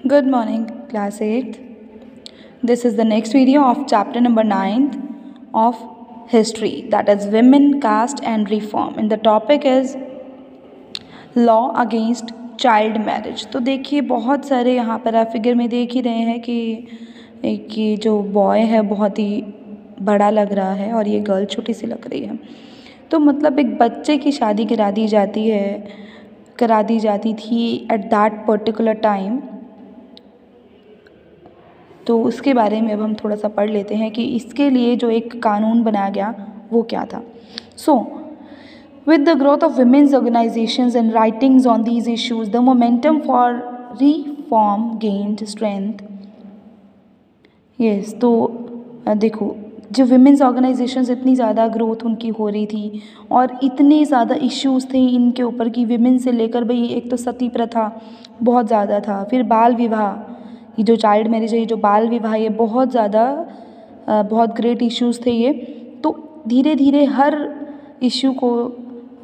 Good morning, class 8th. This is the next video of chapter number 9th of history, that is women, caste and reform, and the topic is law against child marriage. तो देखिए बहुत सारे यहाँ पर आप figure में देख ही रहे हैं कि एक ये जो बॉय है बहुत ही बड़ा लग रहा है और ये गर्ल छोटी सी लग रही है। तो मतलब एक बच्चे की शादी करा दी जाती थी एट दैट पर्टिकुलर टाइम। तो उसके बारे में अब हम थोड़ा सा पढ़ लेते हैं कि इसके लिए जो एक कानून बनाया गया वो क्या था। So with the growth of women's organizations and writings on these issues, the momentum for reform gained strength. yes, तो देखो जो विमेंस ऑर्गेनाइजेशंस इतनी ज़्यादा ग्रोथ उनकी हो रही थी और इतने ज़्यादा इश्यूज थे इनके ऊपर कि विमेन से लेकर भाई एक तो सती प्रथा बहुत ज़्यादा था, फिर बाल विवाह, ये जो चाइल्ड मैरिज है, ये जो बाल विवाह, ये बहुत ज़्यादा बहुत ग्रेट इश्यूज थे ये। तो धीरे धीरे हर इशू को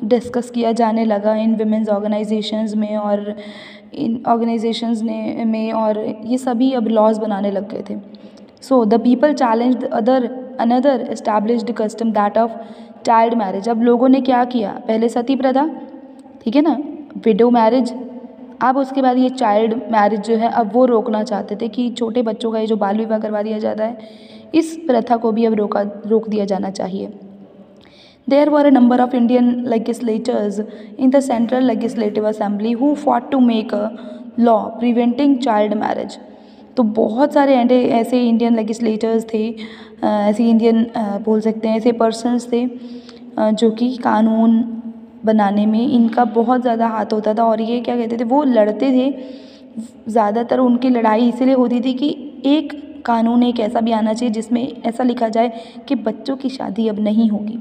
डिस्कस किया जाने लगा इन विमेंस ऑर्गेनाइजेशंस में और इन ऑर्गेनाइजेशंस ने में और ये सभी अब लॉज बनाने लग गए थे। So the people challenged another established custom that of child marriage. अब लोगों ने क्या किया, पहले सती प्रथा, ठीक है ना, विडो मैरिज, अब उसके बाद ये चाइल्ड मैरिज जो है अब वो रोकना चाहते थे कि छोटे बच्चों का ये जो बाल विवाह करवा दिया जाता है इस प्रथा को भी अब रोक दिया जाना चाहिए। There were a number of Indian legislators in the Central Legislative Assembly who fought to make a law preventing child marriage. तो बहुत सारे ऐसे इंडियन लेजिस्लेटर्स थे, ऐसे इंडियन बोल सकते हैं ऐसे पर्सन्स थे जो कि कानून बनाने में इनका बहुत ज़्यादा हाथ होता था। और ये क्या कहते थे, वो लड़ते थे, ज़्यादातर उनकी लड़ाई इसीलिए होती थी कि एक कानून एक ऐसा भी आना चाहिए जिसमें ऐसा लिखा जाए कि बच्चों की शादी अब नहीं होगी।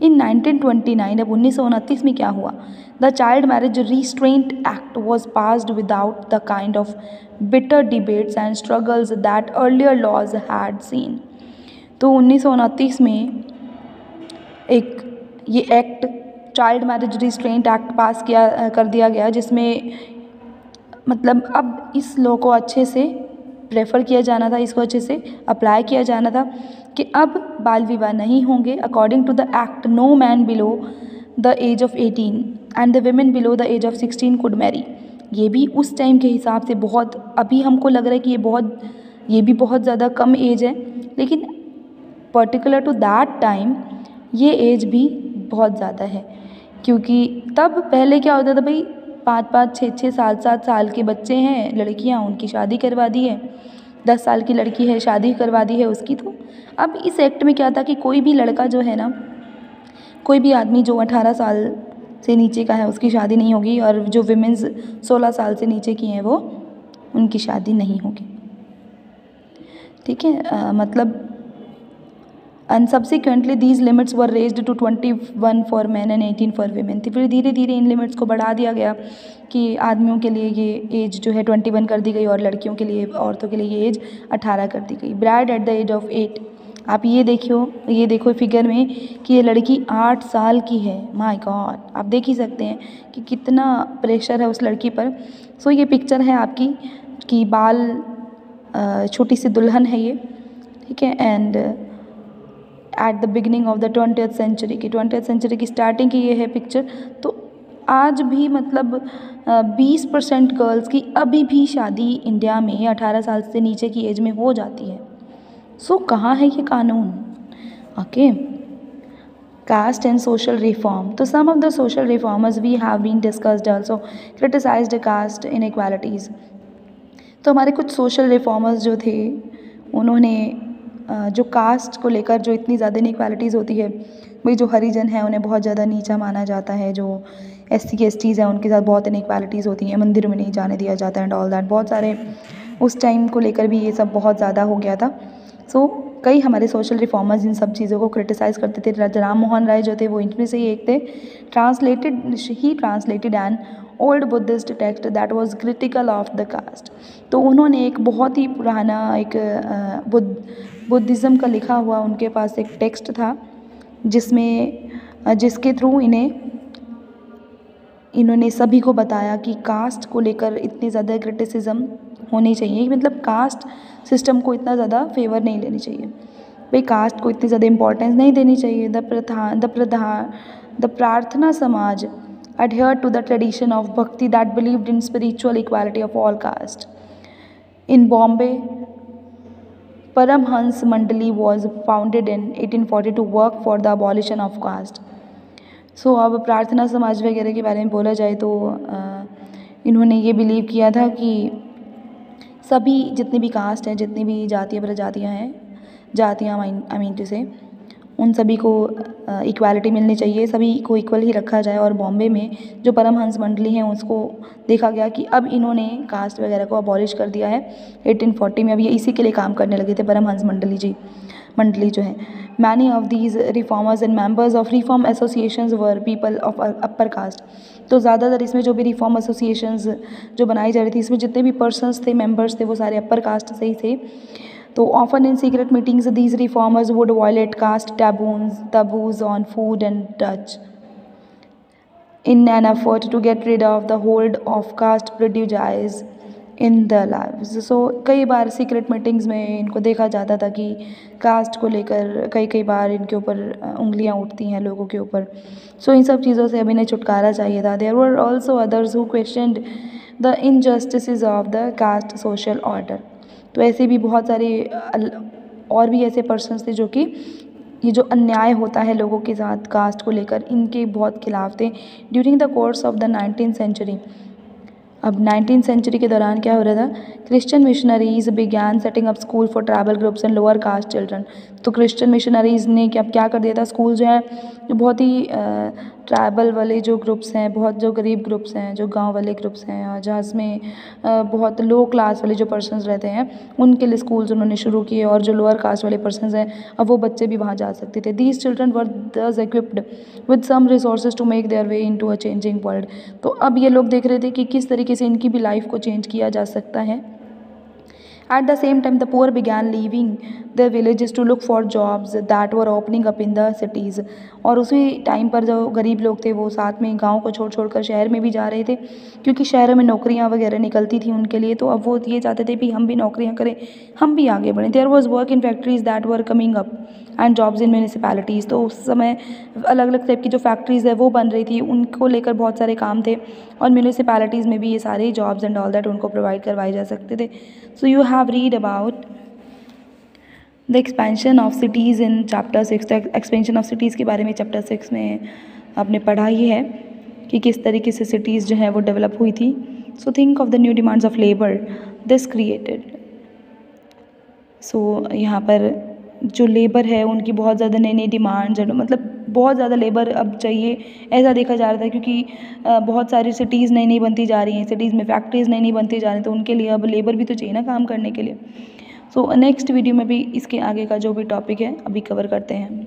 इन 1929, अब 1929 में क्या हुआ, the child marriage restraint act was passed without the kind of bitter debates and struggles that earlier laws had seen. तो 1929 में एक ये एक्ट, child marriage restraint act pass कर दिया गया, जिसमें मतलब अब इस लॉ को अच्छे से रेफ़र किया जाना था, इसको अच्छे से अप्लाई किया जाना था कि अब बाल विवाह नहीं होंगे। According to the act, no man below the age of 18 and the women below the age of 16 could marry. ये भी उस टाइम के हिसाब से बहुत, अभी हमको लग रहा है कि ये भी बहुत ज़्यादा कम एज है, लेकिन पर्टिकुलर टू दैट टाइम ये एज भी बहुत ज़्यादा है। क्योंकि तब पहले क्या होता था भाई, 5-5, 6-6, 7-7 साल के बच्चे हैं, लड़कियां, उनकी शादी करवा दी है, 10 साल की लड़की है शादी करवा दी है उसकी। तो अब इस एक्ट में क्या था कि कोई भी लड़का जो है ना, कोई भी आदमी जो 18 साल से नीचे का है उसकी शादी नहीं होगी, और जो विमेंस 16 साल से नीचे की हैं वो उनकी शादी नहीं होगी, ठीक है। मतलब and subsequently these limits were raised to 21 for men and 18 for women। तो फिर धीरे धीरे इन लिमिट्स को बढ़ा दिया गया कि आदमियों के लिए ये एज जो है 21 कर दी गई और लड़कियों के लिए, औरतों के लिए ये एज 18 कर दी गई। Bride at the age of 8। आप ये देखो फिगर में कि ये लड़की 8 साल की है। माय गॉड, आप देख ही सकते हैं कि कितना प्रेशर है उस लड़की पर। सो ये पिक्चर है आपकी कि बाल छोटी सी दुल्हन है ये, ठीक है। And at the beginning of the 20th century की 20th सेंचुरी की स्टार्टिंग की ये है पिक्चर। तो आज भी मतलब 20% गर्ल्स की अभी भी शादी इंडिया में 18 साल से नीचे की एज में हो जाती है। सो कहाँ है ये कानून? Okay, caste and social reform. तो some of the social reformers we have been discussed also criticized caste inequalities. तो हमारे कुछ सोशल रिफॉर्मर्स जो थे उन्होंने जो कास्ट को लेकर जो इतनी ज़्यादा इनइक्वालिटीज़ होती है, भाई जो हरिजन है उन्हें बहुत ज़्यादा नीचा माना जाता है, जो SC STs हैं उनके साथ बहुत इनइक्वालिटीज़ होती हैं, मंदिर में नहीं जाने दिया जाता है एंड ऑल दैट, बहुत सारे उस टाइम को लेकर भी ये सब बहुत ज़्यादा हो गया था। सो कई हमारे सोशल रिफॉर्मर्स इन सब चीज़ों को क्रिटिसाइज़ करते थे। राम मोहन राय जो थे वो इनमें से ही एक थे। Translated an old Buddhist text that was critical of the caste. तो उन्होंने एक बहुत ही पुराना एक बुद्धिज़्म का लिखा हुआ उनके पास एक टेक्स्ट था जिसके थ्रू इन्होंने सभी को बताया कि कास्ट को लेकर इतनी ज़्यादा क्रिटिसिज्म होनी चाहिए, मतलब कास्ट सिस्टम को इतना ज़्यादा फेवर नहीं लेनी चाहिए भाई, कास्ट को इतनी ज़्यादा इंपॉर्टेंस नहीं देनी चाहिए। द प्रार्थना समाज adhered to the tradition of bhakti that believed in spiritual equality of all caste. In Bombay, Paramhans Mandali was founded in 1840 to work for the abolition of caste. सो अब प्रार्थना समाज वगैरह के बारे में बोला जाए तो इन्होंने ये बिलीव किया था कि सभी जितनी भी कास्ट हैं, जितनी भी जातियाँ प्रजातियाँ हैं, जातियाँ आई मीन टू से, उन सभी को इक्वालिटी मिलनी चाहिए, सभी को इक्वल ही रखा जाए। और बॉम्बे में जो परमहंस मंडली हैं उसको देखा गया कि अब इन्होंने कास्ट वगैरह को अबॉलिश कर दिया है 1840 में। अब ये इसी के लिए काम करने लगे थे परमहंस मंडली जो है। Many of these reformers and members of reform associations were people of upper caste. तो ज़्यादातर इसमें जो भी रिफॉर्म एसोसिएशंस जो बनाई जा रही थी, इसमें जितने भी पर्सन्स थे, मेंबर्स थे, वो सारे अपर कास्ट से ही थे। तो often in secret meetings these reformers would violate caste taboos on food and touch in an effort to get rid of the hold of caste prejudice in their lives. So कई बार secret meetings में इनको देखा जाता था कि cast को लेकर कई बार इनके ऊपर उंगलियां उठती हैं लोगों के ऊपर। सो इन सब चीज़ों से अब इन्हें छुटकारा चाहिए था। There were also others who questioned the injustices of the caste social order. तो ऐसे भी बहुत सारे और भी ऐसे पर्सन्स थे जो कि ये जो अन्याय होता है लोगों के साथ कास्ट को लेकर, इनके बहुत खिलाफ थे। During the course of the 19th century, अब 19th सेंचुरी के दौरान क्या हो रहा था, Christian missionaries began setting up school for tribal groups and lower caste children. तो क्रिश्चियन मिशनरीज ने क्या कर दिया था, स्कूल जो है जो बहुत ही ट्राइबल वाले जो ग्रुप्स हैं, बहुत जो गरीब ग्रुप्स हैं, जो गांव वाले ग्रुप्स हैं, और जहाँ इसमें बहुत लो क्लास वाले जो पर्सन्स रहते हैं, उनके लिए स्कूल्स उन्होंने शुरू किए। और जो लोअर कास्ट वाले पर्सन्स हैं, अब वो बच्चे भी वहाँ जा सकते थे। These children were thus equipped with some resources to make their way in to a changing world. तो अब ये लोग देख रहे थे कि किस तरीके से इनकी भी लाइफ को चेंज किया जा सकता है। At the same time, the poor began leaving their villages to look for jobs that were opening up in the cities. और उसी टाइम पर जो गरीब लोग थे वो साथ में गांव को छोड़ कर शहर में भी जा रहे थे, क्योंकि शहरों में नौकरियां वगैरह निकलती थी उनके लिए। तो अब वो ये चाहते थे कि हम भी नौकरियां करें, हम भी आगे बढ़ें। There was work in factories that were coming up and jobs in municipalities. तो उस समय अलग अलग टाइप की जो फैक्ट्रीज़ है वो बन रही थी, उनको लेकर बहुत सारे काम थे। और म्यूनिसिपैलिटीज़ में भी ये सारे जॉब्स एंड ऑल दैट उनको प्रोवाइड करवाए जा सकते थे। So you have read about the expansion of cities in chapter 6। Expansion of cities के बारे में चैप्टर 6 में आपने पढ़ा ही है कि किस तरीके से सिटीज़ जो है वो डेवलप हुई थी। So think of the new demands of labour this created. So यहाँ पर जो लेबर है उनकी बहुत ज़्यादा नई डिमांड्स, मतलब बहुत ज़्यादा लेबर अब चाहिए, ऐसा देखा जा रहा था, क्योंकि बहुत सारी सिटीज़ नई बनती जा रही हैं, सिटीज़ में फैक्ट्रीज़ नई बनती जा रही हैं, तो उनके लिए अब लेबर भी तो चाहिए ना काम करने के लिए। सो नेक्स्ट वीडियो में भी इसके आगे का जो भी टॉपिक है अभी कवर करते हैं।